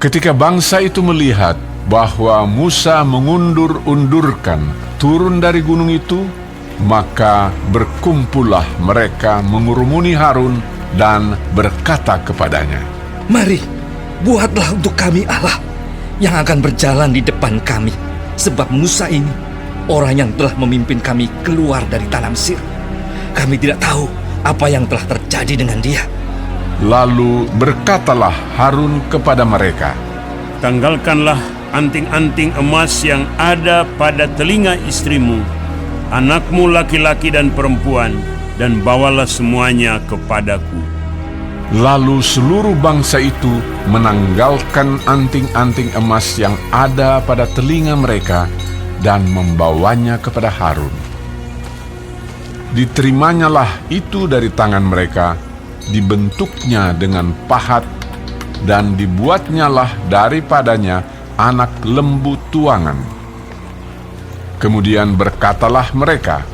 Ketika bangsa itu melihat bahwa Musa mengundur-undurkan turun dari gunung itu, maka berkumpullah mereka mengurumuni Harun dan berkata kepadanya, "Mari, buatlah untuk kami Allah yang akan berjalan di depan kami, sebab Musa ini orang yang telah memimpin kami keluar dari tanah Mesir. Kami tidak tahu apa yang telah terjadi dengan dia." Lalu berkatalah Harun kepada mereka, "Tanggalkanlah anting-anting emas yang ada pada telinga istrimu, anakmu laki-laki dan perempuan, dan bawalah semuanya kepadaku." Lalu seluruh bangsa itu menanggalkan anting-anting emas yang ada pada telinga mereka dan membawanya kepada Harun. Diterimanya itu dari tangan mereka, dibentuknya dengan pahat, dan dibuatnyalah daripadanya anak lembu tuangan. Kemudian berkatalah mereka,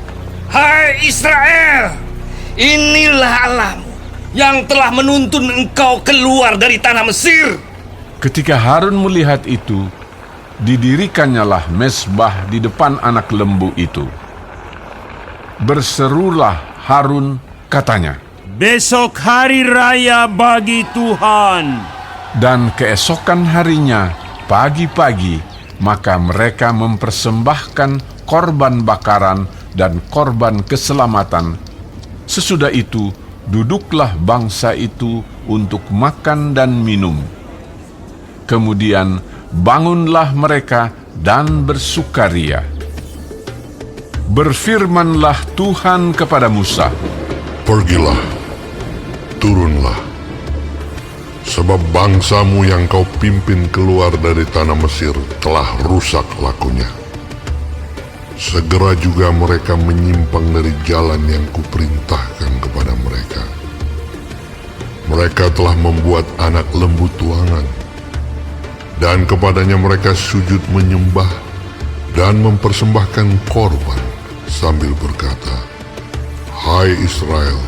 "Hai Israel, inilah Allahmu yang telah menuntun engkau keluar dari tanah Mesir." Ketika Harun melihat itu, didirikannya mezbah di depan anak lembu itu. Berserulah Harun, katanya, "Besok hari raya bagi Tuhan." Dan keesokan harinya, pagi-pagi, maka mereka mempersembahkan korban bakaran dan korban keselamatan. Sesudah itu, duduklah bangsa itu untuk makan dan minum. Kemudian bangunlah mereka dan bersukaria. Berfirmanlah Tuhan kepada Musa, "Pergilah, turunlah, sebab bangsamu yang kau pimpin keluar dari tanah Mesir telah rusak lakunya. Segera juga mereka menyimpang dari jalan yang kuperintahkan kepada mereka. Mereka telah membuat anak lembu tuangan, dan kepadanya mereka sujud menyembah dan mempersembahkan korban sambil berkata, 'Hai Israel,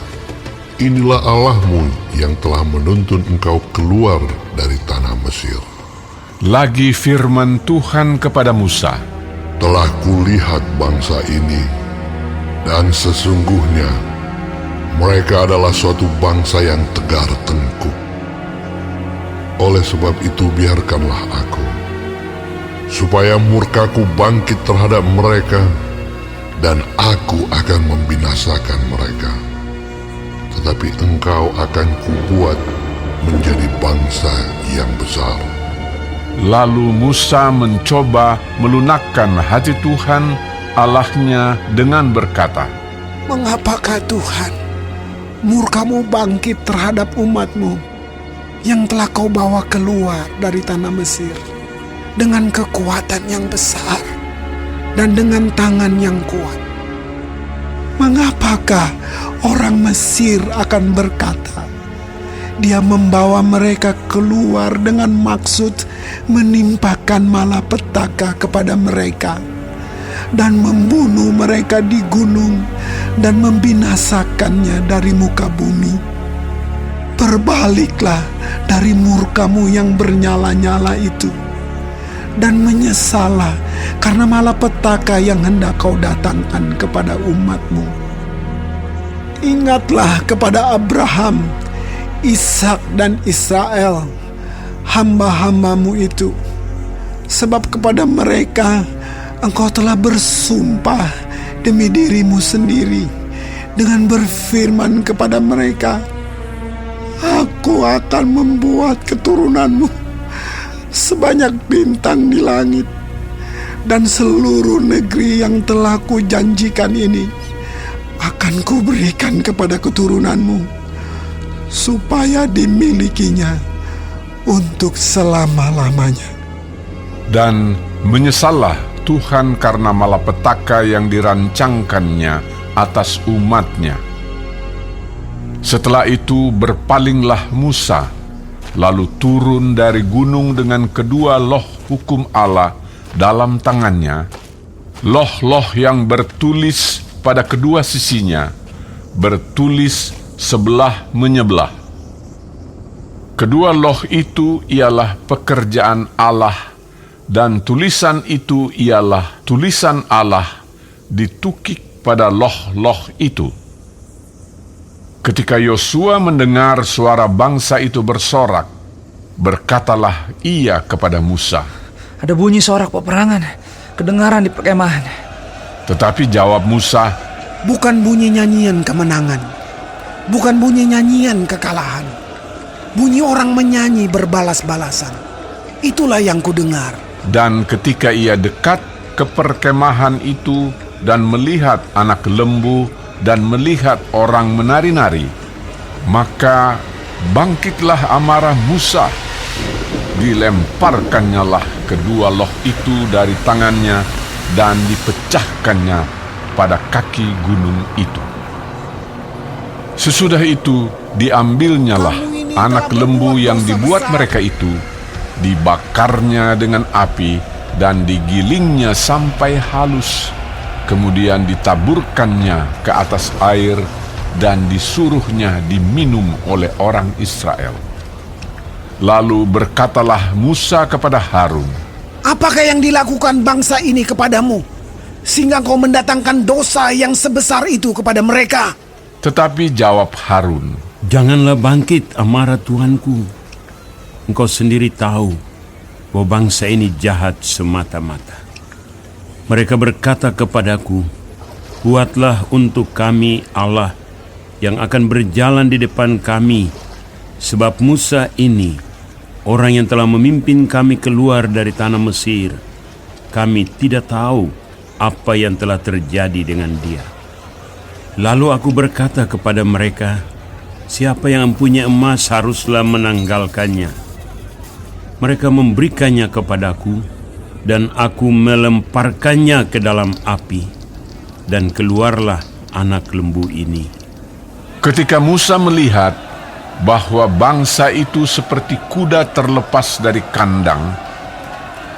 inilah Allahmu yang telah menuntun engkau keluar dari tanah Mesir.' Lagi firman Tuhan kepada Musa, Telah kulihat bangsa ini, dan sesungguhnya mereka adalah suatu bangsa yang tegar tengkuk. Oleh sebab itu biarkanlah aku, supaya murkaku bangkit terhadap mereka, dan aku akan membinasakan mereka. Tetapi engkau akan kubuat menjadi bangsa yang besar." Lalu Musa mencoba melunakkan hati Tuhan Allahnya dengan berkata, "Mengapakah Tuhan murkamu bangkit terhadap umatmu yang telah kau bawa keluar dari tanah Mesir dengan kekuatan yang besar dan dengan tangan yang kuat? Mengapakah orang Mesir akan berkata, 'Dia membawa mereka keluar dengan maksud menimpakan malapetaka kepada mereka dan membunuh mereka di gunung dan membinasakannya dari muka bumi?' Berbaliklah dari murkamu yang bernyala-nyala itu, dan menyesallah karena malapetaka yang hendak kau datangkan kepada umatmu. Ingatlah kepada Abraham, Ishak dan Israel, hamba-hambamu itu, sebab kepada mereka engkau telah bersumpah demi dirimu sendiri dengan berfirman kepada mereka, 'Aku akan membuat keturunanmu sebanyak bintang di langit, dan seluruh negeri yang telah kujanjikan ini akan kuberikan kepada keturunanmu, supaya dimilikinya untuk selama-lamanya.' Dan menyesallah Tuhan karena malapetaka yang dirancangkannya atas umatnya. Setelah itu berpalinglah Musa, lalu turun dari gunung dengan kedua loh hukum Allah dalam tangannya, loh-loh yang bertulis pada kedua sisinya, bertulis sebelah menyebelah. Kedua loh itu ialah pekerjaan Allah, dan tulisan itu ialah tulisan Allah ditukik pada loh-loh itu. Ketika Yosua mendengar suara bangsa itu bersorak, berkatalah ia kepada Musa, Ada bunyi sorak peperangan kedengaran di perkemahan. tetapi jawab Musa, Bukan bunyi nyanyian kemenangan, bukan bunyi nyanyian kekalahan. Bunyi orang menyanyi berbalas-balasan. Itulah yang kudengar. dan ketika ia dekat ke perkemahan itu dan melihat anak lembu dan melihat orang menari-nari, maka bangkitlah amarah Musa. Dilemparkannya lah kedua loh itu dari tangannya dan dipecahkannya pada kaki gunung itu. Sesudah itu diambilnyalah anak lembu yang dibuat mereka itu, dibakarnya dengan api dan digilingnya sampai halus, kemudian ditaburkannya ke atas air dan disuruhnya diminum oleh orang Israel. Lalu berkatalah Musa kepada Harun, Apakah yang dilakukan bangsa ini kepadamu, sehingga kau mendatangkan dosa yang sebesar itu kepada mereka? tetapi jawab Harun, Janganlah bangkit amarah Tuanku. Engkau sendiri tahu bahwa bangsa ini jahat semata-mata. Mereka berkata kepadaku, buatlah untuk kami Allah yang akan berjalan di depan kami, sebab Musa ini, orang yang telah memimpin kami keluar dari tanah Mesir, kami tidak tahu apa yang telah terjadi dengan dia. Lalu aku berkata kepada mereka, siapa yang mempunyai emas haruslah menanggalkannya. Mereka memberikannya kepadaku, dan aku melemparkannya ke dalam api, dan keluarlah anak lembu ini. ketika Musa melihat bahwa bangsa itu seperti kuda terlepas dari kandang,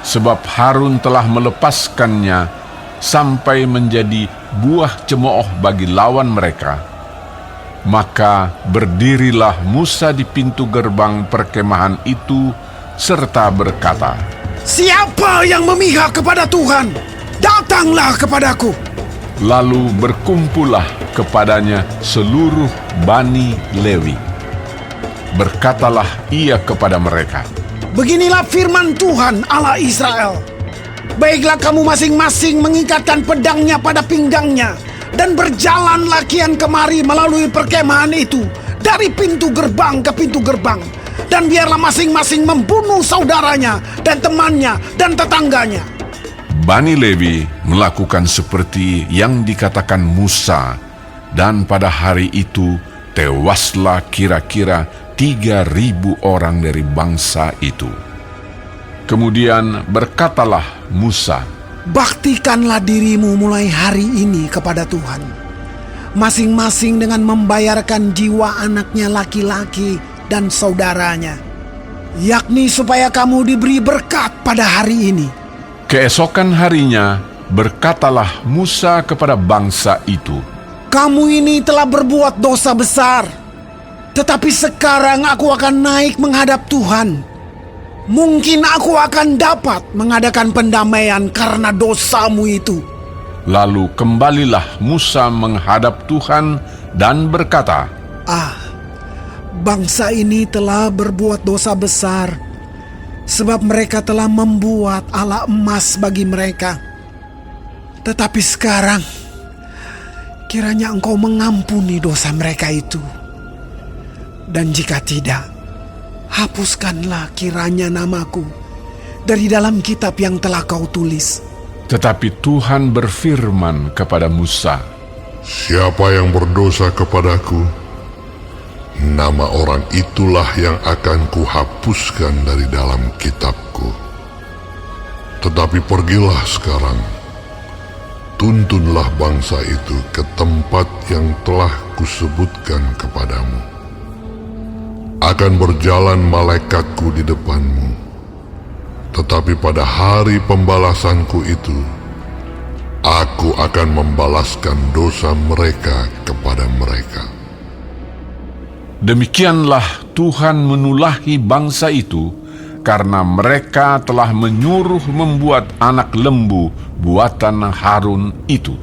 sebab Harun telah melepaskannya sampai menjadi buah cemooh bagi lawan mereka, maka berdirilah Musa di pintu gerbang perkemahan itu serta berkata, Siapa yang memihak kepada Tuhan, datanglah kepadaku. lalu berkumpullah kepadanya seluruh Bani Lewi. Berkatalah ia kepada mereka, Beginilah firman Tuhan Allah Israel. Baiklah kamu masing-masing mengikatkan pedangnya pada pinggangnya, dan berjalanlah kian kemari melalui perkemahan itu, dari pintu gerbang ke pintu gerbang. Dan biarlah masing-masing membunuh saudaranya dan temannya dan tetangganya. Bani Lewi melakukan seperti yang dikatakan Musa, dan pada hari itu tewaslah kira-kira 3.000 orang dari bangsa itu. Kemudian berkatalah Musa, Baktikanlah dirimu mulai hari ini kepada Tuhan, masing-masing dengan membayarkan jiwa anaknya laki-laki dan saudaranya, yakni supaya kamu diberi berkat pada hari ini. Keesokan harinya berkatalah Musa kepada bangsa itu, Kamu ini telah berbuat dosa besar, tetapi sekarang aku akan naik menghadap Tuhan. Mungkin aku akan dapat mengadakan pendamaian karena dosamu itu. Lalu kembalilah Musa menghadap Tuhan dan berkata, Bangsa ini telah berbuat dosa besar, sebab mereka telah membuat ala emas bagi mereka. Tetapi sekarang, kiranya Engkau mengampuni dosa mereka itu. Dan jika tidak, hapuskanlah kiranya namaku dari dalam kitab yang telah Kau tulis. Tetapi Tuhan berfirman kepada Musa, Siapa yang berdosa kepadaku, nama orang itulah yang akan kuhapuskan dari dalam kitabku. Tetapi pergilah sekarang, tuntunlah bangsa itu ke tempat yang telah kusebutkan kepadamu. Akan berjalan malaikatku di depanmu, tetapi pada hari pembalasanku itu, aku akan membalaskan dosa mereka kepada mereka. Demikianlah Tuhan menulahi bangsa itu, karena mereka telah menyuruh membuat anak lembu buatan Harun itu.